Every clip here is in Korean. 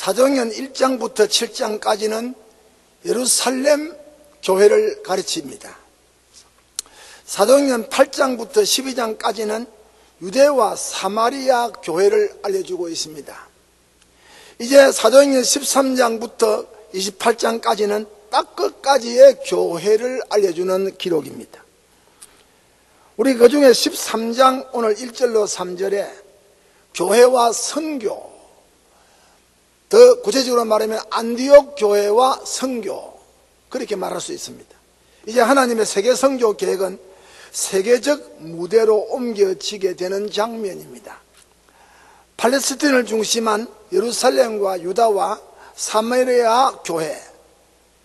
사도행전 1장부터 7장까지는 예루살렘 교회를 가르칩니다. 사도행전 8장부터 12장까지는 유대와 사마리아 교회를 알려주고 있습니다. 이제 사도행전 13장부터 28장까지는 땅끝까지의 교회를 알려주는 기록입니다. 우리 그 중에 13장 오늘 1절로 3절에 교회와 선교, 더 구체적으로 말하면 안디옥 교회와 선교, 그렇게 말할 수 있습니다. 이제 하나님의 세계 선교 계획은 세계적 무대로 옮겨지게 되는 장면입니다. 팔레스틴을 중심한 예루살렘과 유다와 사마리아 교회,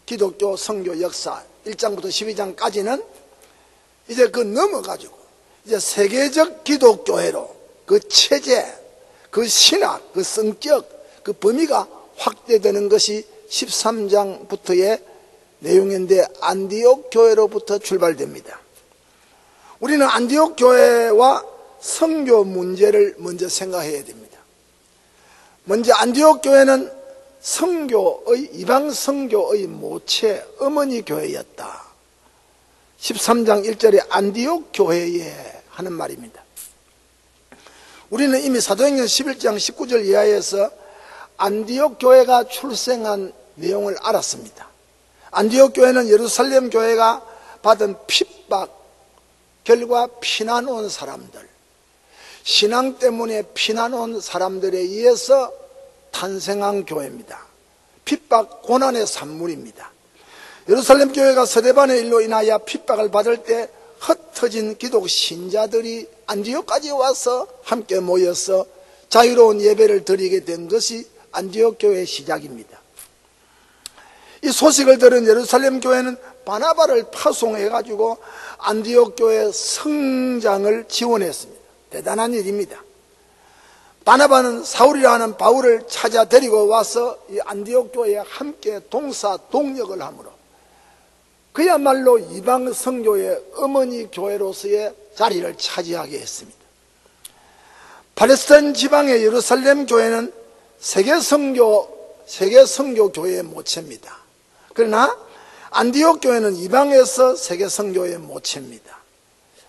기독교 선교 역사 1장부터 12장까지는 이제 그 넘어가지고 이제 세계적 기독교회로 그 체제, 그 신학, 그 성격, 그 범위가 확대되는 것이 13장부터의 내용인데 안디옥 교회로부터 출발됩니다. 우리는 안디옥 교회와 선교 문제를 먼저 생각해야 됩니다. 먼저 안디옥 교회는 이방 선교의 모체 어머니 교회였다. 13장 1절에 안디옥 교회에 하는 말입니다. 우리는 이미 사도행전 11장 19절 이하에서 안디옥 교회가 출생한 내용을 알았습니다. 안디옥 교회는 예루살렘 교회가 받은 핍박 결과 피난 온 사람들, 신앙 때문에 피난 온 사람들에 의해서 탄생한 교회입니다. 핍박 고난의 산물입니다. 예루살렘 교회가 스데반의 일로 인하여 핍박을 받을 때 흩어진 기독 신자들이 안디옥까지 와서 함께 모여서 자유로운 예배를 드리게 된 것이 안디옥 교회의 시작입니다. 이 소식을 들은 예루살렘 교회는 바나바를 파송해가지고 안디옥 교회의 성장을 지원했습니다. 대단한 일입니다. 바나바는 사울이라는 바울을 찾아 데리고 와서 이 안디옥 교회에 함께 동사 동력을 하므로 그야말로 이방 선교의 어머니 교회로서의 자리를 차지하게 했습니다. 팔레스타인 지방의 예루살렘 교회는 세계 선교 교회의 모체입니다. 그러나 안디옥 교회는 이방에서 세계 선교의 모체입니다.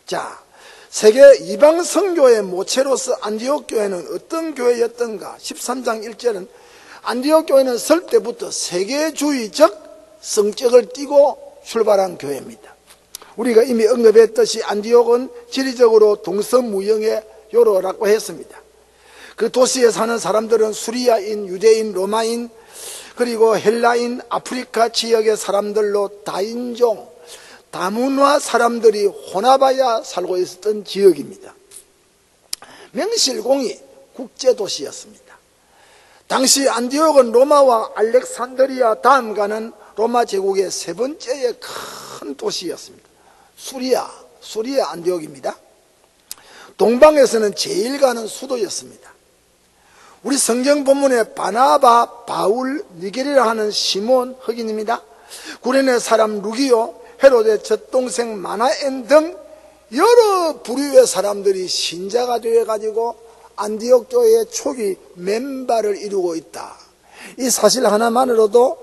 자, 세계 이방 선교의 모체로서 안디옥 교회는 어떤 교회였던가? 13장 1절은 안디옥 교회는 설 때부터 세계주의적 성격을 띠고 출발한 교회입니다. 우리가 이미 언급했듯이 안디옥은 지리적으로 동서무용의 요로라고 했습니다. 그 도시에 사는 사람들은 수리아인, 유대인, 로마인, 그리고 헬라인, 아프리카 지역의 사람들로 다인종, 다문화 사람들이 혼합하여 살고 있었던 지역입니다. 명실공히 국제도시였습니다. 당시 안디옥은 로마와 알렉산드리아 다음 가는 로마 제국의 세 번째의 큰 도시였습니다. 수리아 안디옥입니다. 동방에서는 제일 가는 수도였습니다. 우리 성경 본문에 바나바, 바울, 니게리라 하는 시몬 흑인입니다. 구레네 사람 루기오, 헤로데 젖동생 마나엔 등 여러 부류의 사람들이 신자가 되어가지고 안디옥 교회의 초기 멤버를 이루고 있다. 이 사실 하나만으로도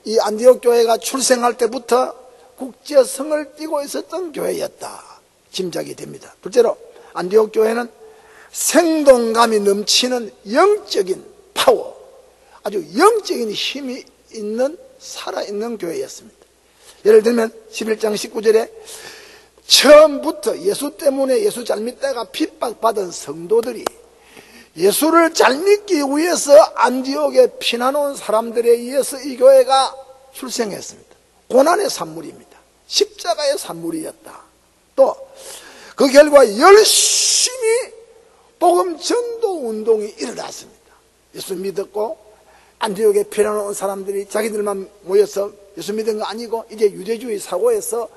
이 안디옥 교회가 출생할 때부터 국제성을 띠고 있었던 교회였다 짐작이 됩니다. 둘째로 안디옥 교회는 생동감이 넘치는 영적인 파워, 아주 영적인 힘이 있는 살아있는 교회였습니다. 예를 들면 11장 19절에 처음부터 예수 때문에 예수 잘 믿다가 핍박받은 성도들이 예수를 잘 믿기 위해서 안디옥에 피난 온 사람들에 의해서 이 교회가 출생했습니다. 고난의 산물입니다. 십자가의 산물이었다. 또 그 결과 열심히 복음 전도 운동이 일어났습니다. 예수 믿었고 안디옥에 피난 온 사람들이 자기들만 모여서 예수 믿은 거 아니고 이제 유대주의 사고에서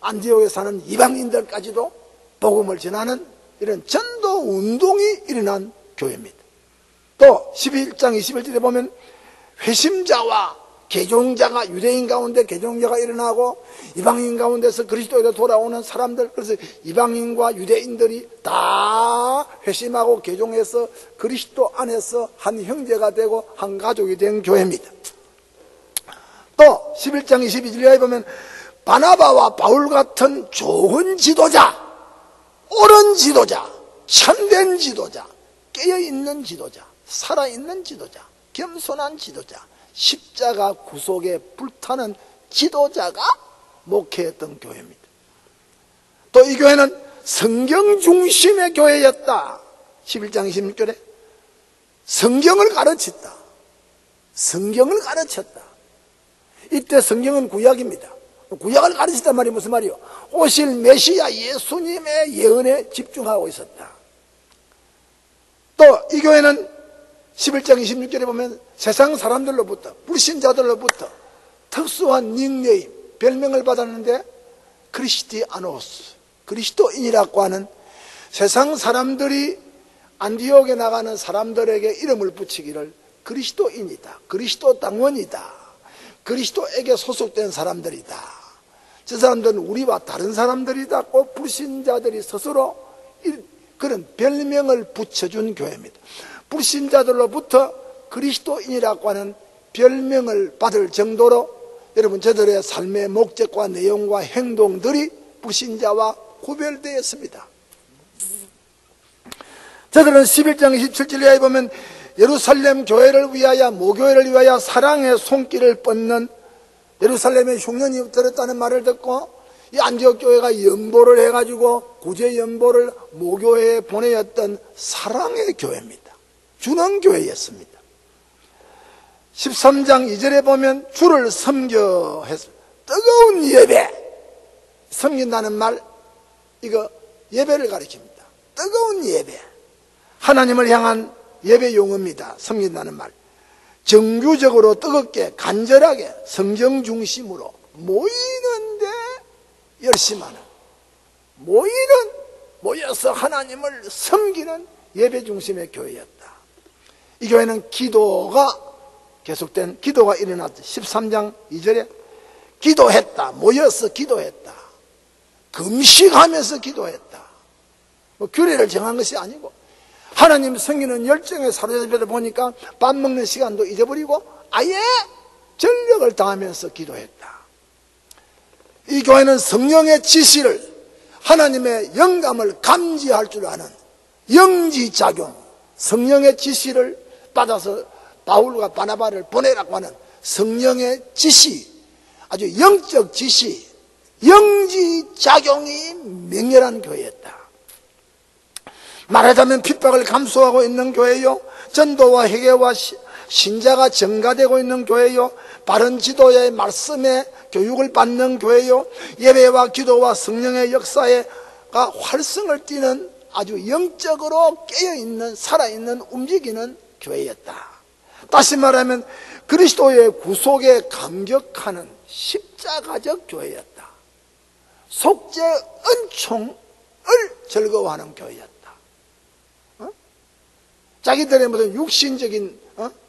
안디옥에 사는 이방인들까지도 복음을 전하는 이런 전도 운동이 일어난 교회입니다. 또 11장 21절에 보면 회심자와 개종자가 유대인 가운데 개종자가 일어나고 이방인 가운데서 그리스도로 돌아오는 사람들, 그래서 이방인과 유대인들이 다 회심하고 개종해서 그리스도 안에서 한 형제가 되고 한 가족이 된 교회입니다. 또 11장 22절에 보면 바나바와 바울 같은 좋은 지도자, 옳은 지도자, 참된 지도자, 깨어있는 지도자, 살아있는 지도자, 겸손한 지도자, 십자가 구속에 불타는 지도자가 목회했던 교회입니다. 또 이 교회는 성경 중심의 교회였다. 11장 26절에 성경을 가르쳤다. 성경을 가르쳤다. 이때 성경은 구약입니다. 구약을 가르쳤단 말이 무슨 말이요? 오실 메시아 예수님의 예언에 집중하고 있었다. 또 이 교회는 11장 26절에 보면 세상 사람들로부터, 불신자들로부터 특수한 닉네임, 별명을 받았는데 크리스티아노스, 그리스도인이라고 하는, 세상 사람들이 안디옥에 나가는 사람들에게 이름을 붙이기를 그리스도인이다, 그리스도 당원이다, 그리스도에게 소속된 사람들이다, 저 사람들은 우리와 다른 사람들이다, 꼭 불신자들이 스스로 그런 별명을 붙여준 교회입니다. 불신자들로부터 그리스도인이라고 하는 별명을 받을 정도로 여러분 저들의 삶의 목적과 내용과 행동들이 불신자와 구별되었습니다. 저들은 11장 27절에 보면 예루살렘 교회를 위하여, 모교회를 위하여 사랑의 손길을 뻗는, 예루살렘에 흉년이 들었다는 말을 듣고 이 안디옥 교회가 연보를 해가지고 구제 연보를 모교회에 보내었던 사랑의 교회입니다. 주는 교회였습니다. 13장 2절에 보면 주를 섬겨 해서 뜨거운 예배, 섬긴다는 말, 이거 예배를 가리킵니다. 뜨거운 예배, 하나님을 향한 예배 용어입니다. 섬긴다는 말, 정규적으로 뜨겁게 간절하게 성경 중심으로 모이는데 열심하는, 모여서 하나님을 섬기는 예배 중심의 교회였다. 이 교회는 기도가 계속된, 기도가 일어났다. 13장 2절에 기도했다, 모여서 기도했다, 금식하면서 기도했다. 뭐 규례를 정한 것이 아니고 하나님 섬기는 열정에 사로잡혀서 보니까 밥 먹는 시간도 잊어버리고 아예 전력을 다하면서 기도했다. 이 교회는 성령의 지시를, 하나님의 영감을 감지할 줄 아는 영지작용, 성령의 지시를 받아서 바울과 바나바를 보내라고 하는 성령의 지시, 아주 영적 지시, 영지작용이 맹렬한 교회였다. 말하자면 핍박을 감수하고 있는 교회요, 전도와 회개와 신자가 증가되고 있는 교회요, 바른 지도의 말씀에 교육을 받는 교회요, 예배와 기도와 성령의 역사가 활성을 띠는 아주 영적으로 깨어있는, 살아있는, 움직이는 교회였다. 다시 말하면 그리스도의 구속에 감격하는 십자가적 교회였다. 속죄 은총을 즐거워하는 교회였다. 자기들의 무슨 육신적인,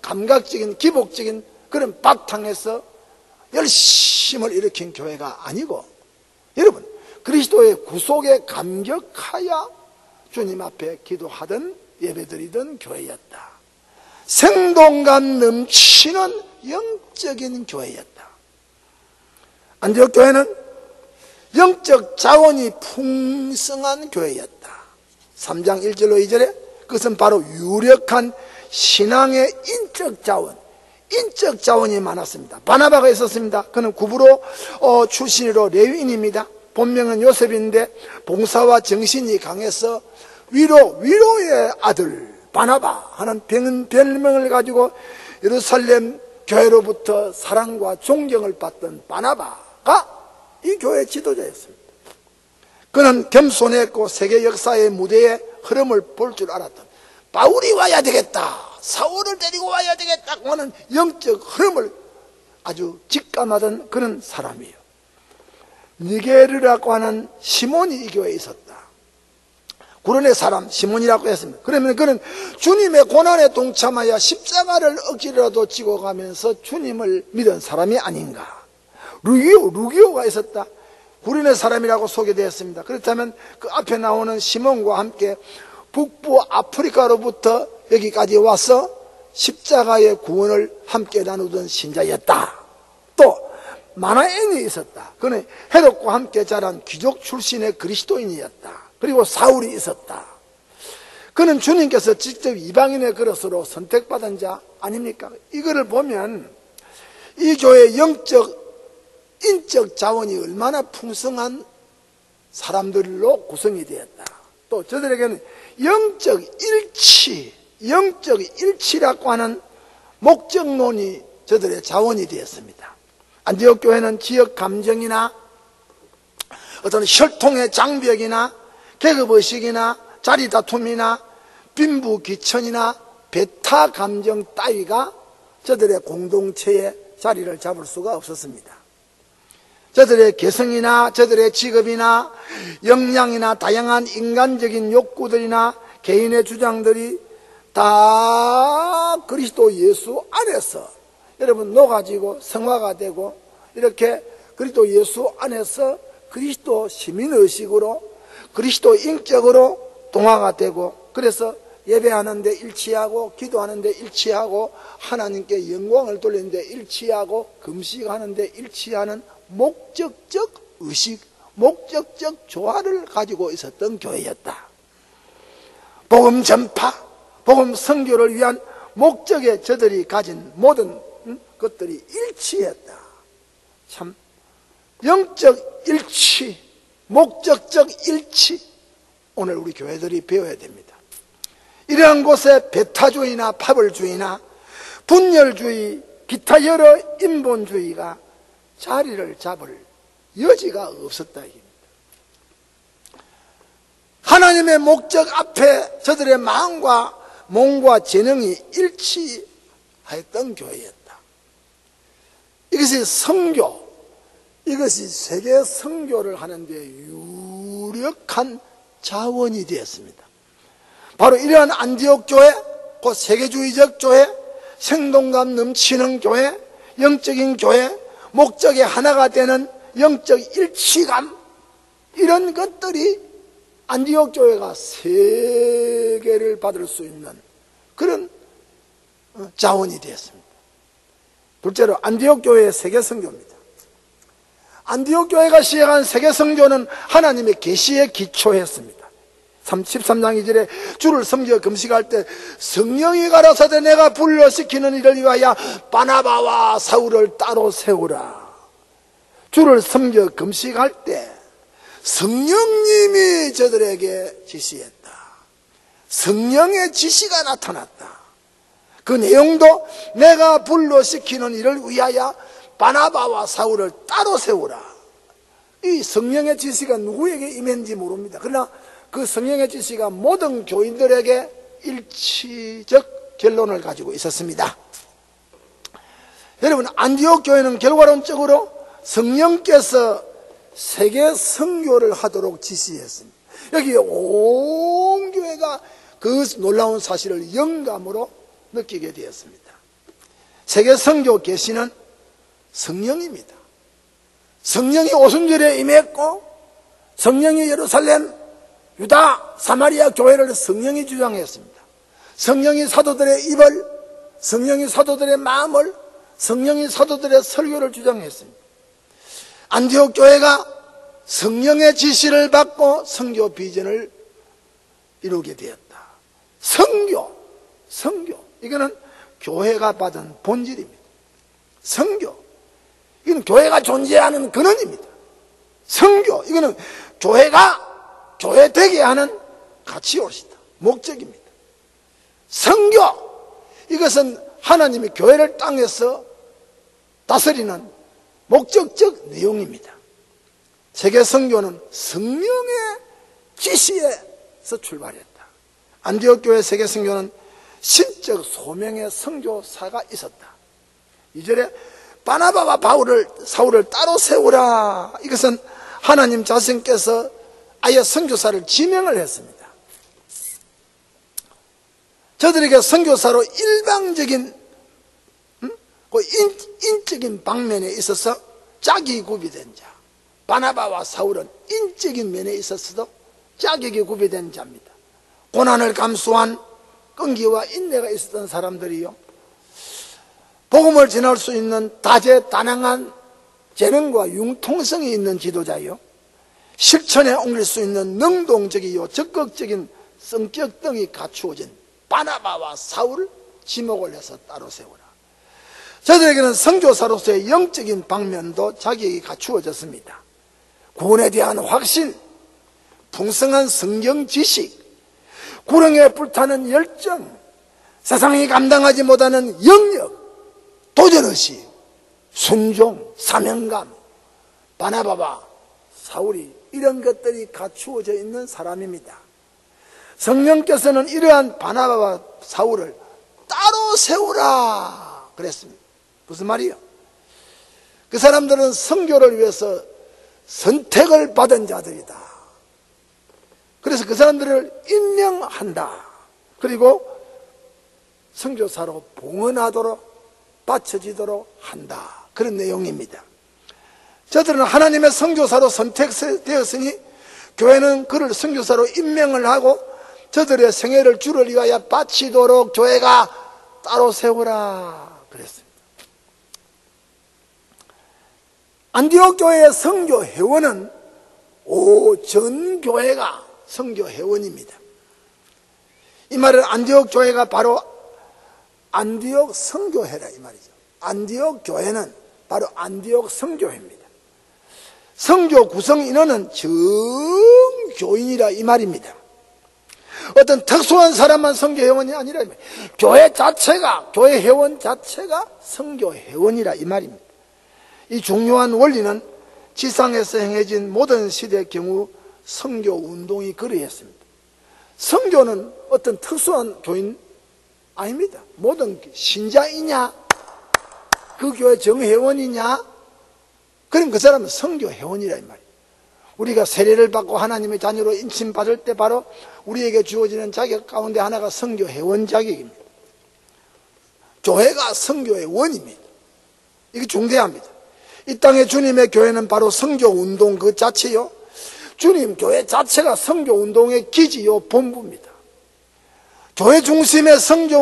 감각적인, 기복적인 그런 바탕에서 열심을 일으킨 교회가 아니고, 여러분 그리스도의 구속에 감격하여 주님 앞에 기도하던, 예배드리던 교회였다. 생동감 넘치는 영적인 교회였다. 안디옥 교회는 영적 자원이 풍성한 교회였다. 3장 1절로 2절에 그것은 바로 유력한 신앙의 인적 자원이 많았습니다. 바나바가 있었습니다. 그는 구브로 출신으로 레위인입니다. 본명은 요셉인데 봉사와 정신이 강해서 위로의 아들 바나바 하는 별명을 가지고 예루살렘 교회로부터 사랑과 존경을 받던 바나바가 이 교회의 지도자였습니다. 그는 겸손했고 세계 역사의 무대에 흐름을 볼 줄 알았던, 바울이 와야 되겠다, 사울을 데리고 와야 되겠다 하는 영적 흐름을 아주 직감하던 그런 사람이에요. 니게르라고 하는 시몬이 이 교회에 있었다. 구련의 사람 시몬이라고 했습니다. 그러면 그는 주님의 고난에 동참하여 십자가를 억지로라도 지고 가면서 주님을 믿은 사람이 아닌가. 루기오가 있었다. 구련의 사람이라고 소개되었습니다. 그렇다면 그 앞에 나오는 시몬과 함께 북부 아프리카로부터 여기까지 와서 십자가의 구원을 함께 나누던 신자였다. 또 마나엔이 있었다. 그는 헤롯과 함께 자란 귀족 출신의 그리스도인이었다. 그리고 사울이 있었다. 그는 주님께서 직접 이방인의 그릇으로 선택받은 자 아닙니까? 이거를 보면 이 교회의 영적, 인적 자원이 얼마나 풍성한 사람들로 구성이 되었다. 또 저들에게는 영적 일치라고 하는 목적론이 저들의 자원이 되었습니다. 안디옥 교회는 지역 감정이나 어떤 혈통의 장벽이나 계급의식이나 자리 다툼이나 빈부귀천이나 배타 감정 따위가 저들의 공동체에 자리를 잡을 수가 없었습니다. 저들의 개성이나 저들의 직업이나 역량이나 다양한 인간적인 욕구들이나 개인의 주장들이 다 그리스도 예수 안에서 여러분 녹아지고 성화가 되고 이렇게 그리스도 예수 안에서 그리스도 시민의식으로 그리스도 인격으로 동화가 되고, 그래서 예배하는데 일치하고 기도하는데 일치하고 하나님께 영광을 돌리는데 일치하고 금식하는데 일치하는 목적적 의식, 목적적 조화를 가지고 있었던 교회였다. 복음 전파, 복음 선교를 위한 목적에 저들이 가진 모든 것들이 일치했다. 참 영적 일치, 목적적 일치, 오늘 우리 교회들이 배워야 됩니다. 이러한 곳에 배타주의나 파벌주의나 분열주의, 기타 여러 인본주의가 자리를 잡을 여지가 없었다 이겁니다. 하나님의 목적 앞에 저들의 마음과 몸과 재능이 일치했던 교회였다. 이것이 선교, 이것이 세계 선교를 하는 데 유력한 자원이 되었습니다. 바로 이러한 안디옥 교회, 곧 세계주의적 교회, 생동감 넘치는 교회, 영적인 교회, 목적의 하나가 되는 영적 일치감, 이런 것들이 안디옥 교회가 세계를 받을 수 있는 그런 자원이 되었습니다. 둘째로 안디옥 교회의 세계 선교입니다. 안디옥 교회가 시작한 세계 선교는 하나님의 계시에 기초했습니다. 13장 2절에 주를 섬겨 금식할 때 성령이 가라사대 내가 분류시키는 이를 위하여 바나바와 사울을 따로 세우라. 주를 섬겨 금식할 때 성령님이 저들에게 지시했다. 성령의 지시가 나타났다. 그 내용도 내가 분류시키는 이를 위하여 바나바와 사울을 따로 세우라. 이 성령의 지시가 누구에게 임했는지 모릅니다. 그러나 그 성령의 지시가 모든 교인들에게 일치적 결론을 가지고 있었습니다. 여러분, 안디옥 교회는 결과론적으로 성령께서 세계 선교를 하도록 지시했습니다. 여기 온 교회가 그 놀라운 사실을 영감으로 느끼게 되었습니다. 세계 선교 계시는 성령입니다. 성령이 오순절에 임했고 성령이 예루살렘, 유다, 사마리아 교회를 성령이 주장했습니다. 성령이 사도들의 입을, 성령이 사도들의 마음을, 성령이 사도들의 설교를 주장했습니다. 안디옥 교회가 성령의 지시를 받고 선교 비전을 이루게 되었다. 선교, 이거는 교회가 받은 본질입니다. 선교, 이건 교회가 존재하는 근원입니다. 선교, 이거는 교회가 교회되게 하는 가치옷이다. 목적입니다. 선교, 이것은 하나님이 교회를 땅에서 다스리는 목적적 내용입니다. 세계 선교는 성령의 지시에서 출발했다. 안디옥 교회 세계 선교는 신적 소명의 선교사가 있었다. 2절에 바나바와 사울을 따로 세우라. 이것은 하나님 자신께서 아예 선교사를 지명을 했습니다. 저들에게 선교사로 일방적인 인적인 방면에 있어서 자격이 구비된 자, 바나바와 사울은 인적인 면에 있어서도 자격이 구비된 자입니다. 고난을 감수한 끈기와 인내가 있었던 사람들이요, 복음을 전할 수 있는 다재다능한 재능과 융통성이 있는 지도자요, 실천에 옮길 수 있는 능동적이요 적극적인 성격 등이 갖추어진 바나바와 사울을 지목을 해서 따로 세우라. 저들에게는 선교사로서의 영적인 방면도 자격이 갖추어졌습니다. 구원에 대한 확신, 풍성한 성경 지식, 구렁에 불타는 열정, 세상이 감당하지 못하는 영역, 도전의식, 순종, 사명감, 바나바와 사울이 이런 것들이 갖추어져 있는 사람입니다. 성령께서는 이러한 바나바와 사울을 따로 세우라 그랬습니다. 무슨 말이요? 그 사람들은 선교를 위해서 선택을 받은 자들이다. 그래서 그 사람들을 임명한다. 그리고 선교사로 봉헌하도록 바쳐지도록 한다. 그런 내용입니다. 저들은 하나님의 선교사로 선택되었으니 교회는 그를 선교사로 임명을 하고 저들의 생애를 주를 위하여 바치도록 교회가 따로 세우라 그랬습니다. 안디옥 교회의 선교 회원은 전 교회가 선교 회원입니다. 이 말은 안디옥 교회가 바로 안디옥 선교회라 이 말이죠. 안디옥 교회는 바로 안디옥 선교회입니다. 선교 구성 인원은 전 교인이라 이 말입니다. 어떤 특수한 사람만 선교 회원이 아니라 교회 자체가, 교회 회원 자체가 선교 회원이라 이 말입니다. 이 중요한 원리는 지상에서 행해진 모든 시대의 경우 선교 운동이 그러했습니다. 선교는 어떤 특수한 교인 아닙니다. 모든 신자이냐, 그 교회 정회원이냐, 그럼 그 사람은 선교 회원이라 이 말이에요. 우리가 세례를 받고 하나님의 자녀로 인침받을 때 바로 우리에게 주어지는 자격 가운데 하나가 선교 회원 자격입니다. 교회가 선교의 원입니다. 이게 중대합니다. 이 땅에 주님의 교회는 바로 선교 운동 그 자체요, 주님 교회 자체가 선교 운동의 기지요 본부입니다. 교회 중심의 선교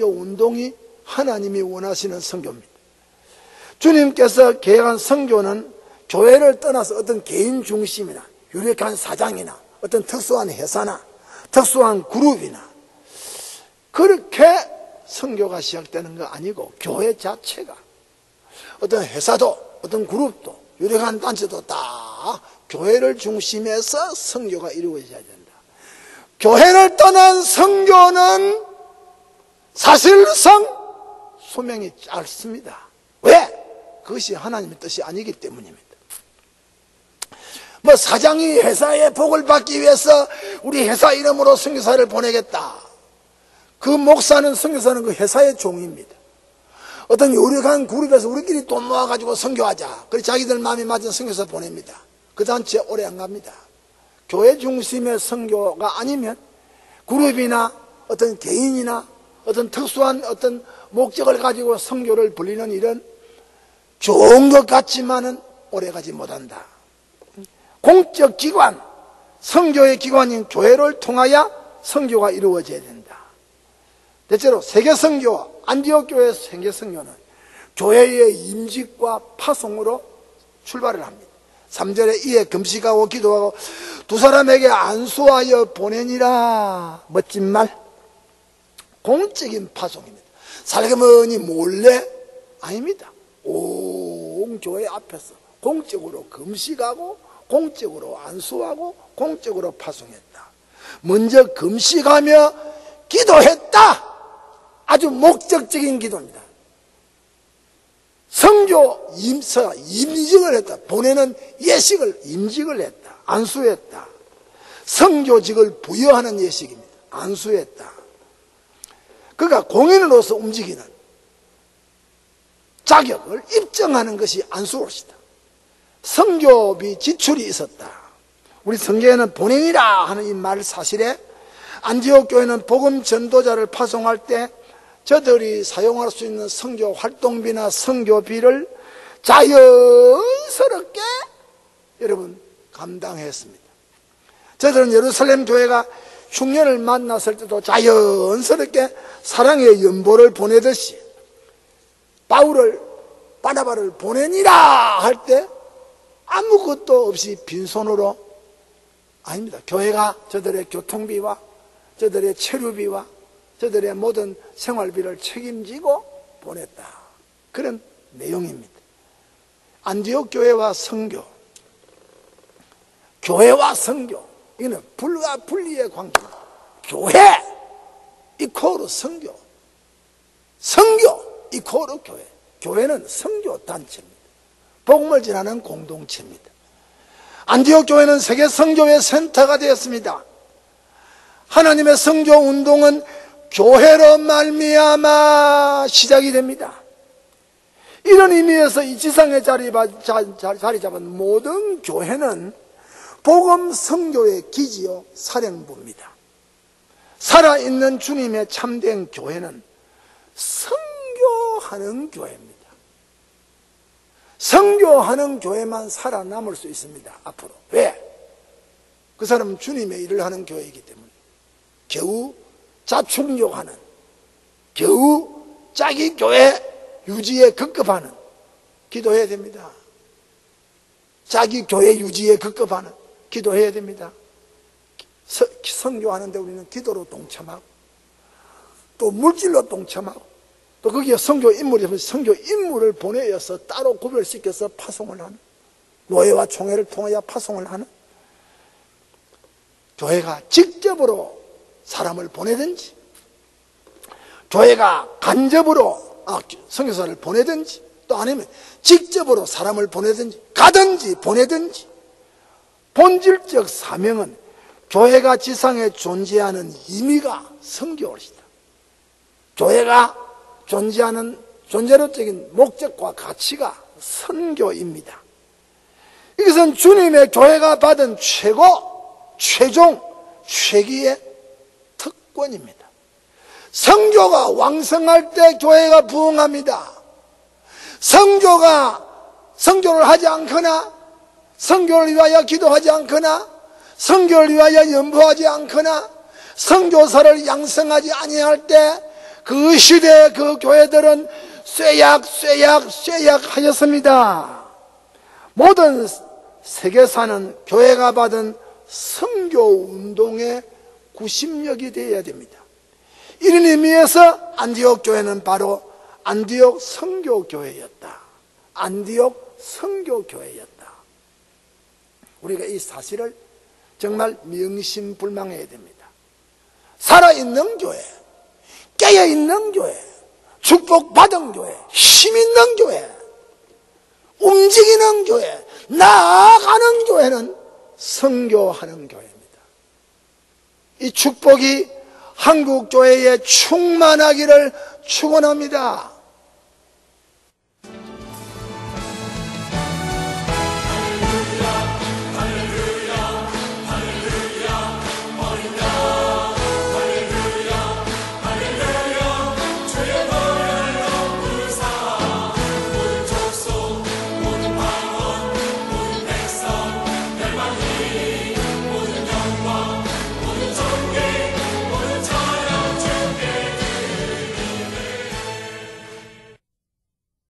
운동이 하나님이 원하시는 선교입니다. 주님께서 계획한 선교는 교회를 떠나서 어떤 개인 중심이나 유력한 사장이나 어떤 특수한 회사나 특수한 그룹이나 그렇게 선교가 시작되는 거 아니고, 교회 자체가 어떤 회사도 어떤 그룹도 유력한 단체도 다 교회를 중심해서 선교가 이루어져야 된다. 교회를 떠난 선교는 사실상 수명이 짧습니다. 왜? 그것이 하나님의 뜻이 아니기 때문입니다. 사장이 회사의 복을 받기 위해서 우리 회사 이름으로 선교사를 보내겠다. 그 목사는, 선교사는 그 회사의 종입니다. 어떤 유력한 그룹에서 우리끼리 돈 모아가지고 선교하자. 그래서 자기들 마음에 맞은 선교사 보냅니다. 그 단체 오래 안 갑니다. 교회 중심의 선교가 아니면 그룹이나 어떤 개인이나 어떤 특수한 어떤 목적을 가지고 선교를 벌리는 일은 좋은 것 같지만은 오래가지 못한다. 공적 기관, 선교의 기관인 교회를 통하여 선교가 이루어져야 된다. 대체로 세계선교와 안디옥 교회의 세계선교는 교회의 임직과 파송으로 출발을 합니다. 3절에 이에 금식하고 기도하고 두 사람에게 안수하여 보내니라. 멋진 말. 공적인 파송입니다. 살그머니 몰래 아닙니다. 온 교회 앞에서 공적으로 금식하고 공적으로 안수하고 공적으로 파송했다. 먼저 금식하며 기도했다. 아주 목적적인 기도입니다. 선교 임직을 했다. 보내는 예식을 임직을 했다. 안수했다. 선교직을 부여하는 예식입니다. 안수했다. 그가 공인으로서 움직이는 자격을 입증하는 것이 안수로시다. 선교비 지출이 있었다. 우리 성경에는 보내니라 하는 이 말 사실에 안디옥 교회는 복음 전도자를 파송할 때 저들이 사용할 수 있는 선교 활동비나 선교비를 자연스럽게 여러분 감당했습니다. 저들은 예루살렘 교회가 흉년을 만났을 때도 자연스럽게 사랑의 연보를 보내듯이 바나바를 보내니라 할 때 아무것도 없이 빈손으로, 아닙니다. 교회가 저들의 교통비와 저들의 체류비와 저들의 모든 생활비를 책임지고 보냈다. 그런 내용입니다. 안디옥 교회와 선교, 교회와 선교, 이거는 불과 분리의 관계입니다. 교회 이코르 선교, 선교 이코르 교회. 교회는 선교 단체입니다. 복음을 전하는 공동체입니다. 안디옥 교회는 세계 선교의 센터가 되었습니다. 하나님의 선교 운동은 교회로 말미암아 시작이 됩니다. 이런 의미에서 이 지상에 자리 잡은 모든 교회는 복음 선교의 기지요 사령부입니다. 살아있는 주님의 참된 교회는 선교하는 교회입니다. 선교하는 교회만 살아남을 수 있습니다. 앞으로. 왜? 그 사람은 주님의 일을 하는 교회이기 때문에 겨우 자충족하는, 겨우 자기 교회 유지에 급급하는, 기도해야 됩니다. 자기 교회 유지에 급급하는, 기도해야 됩니다. 선교하는데 우리는 기도로 동참하고 또 물질로 동참하고 또 거기에 선교 인물이 있으면 선교 인물을 보내어서 따로 구별시켜서 파송을 하는, 노예와 총회를 통하여 파송을 하는, 교회가 직접으로 사람을 보내든지 교회가 간접으로 선교사를 보내든지 또 아니면 직접으로 사람을 보내든지 가든지 보내든지 본질적 사명은 교회가 지상에 존재하는 의미가 선교이다. 교회가 존재하는 존재로적인 목적과 가치가 선교입니다. 이것은 주님의 교회가 받은 최종, 최기의 특권입니다. 선교가 왕성할 때 교회가 부흥합니다. 선교를 하지 않거나 선교를 위하여 기도하지 않거나 선교를 위하여 연보하지 않거나 선교사를 양성하지 아니할 때 그 시대의 그 교회들은 쇠약 하였습니다. 모든 세계사는 교회가 받은 선교운동의 구심력이 되어야 됩니다. 이런 의미에서 안디옥 교회는 바로 안디옥 선교교회였다. 안디옥 선교교회였다. 우리가 이 사실을 정말 명심불망해야 됩니다. 살아있는 교회, 깨어있는 교회, 축복받은 교회, 힘있는 교회, 움직이는 교회, 나아가는 교회는 선교하는 교회입니다. 이 축복이 한국교회에 충만하기를 축원합니다.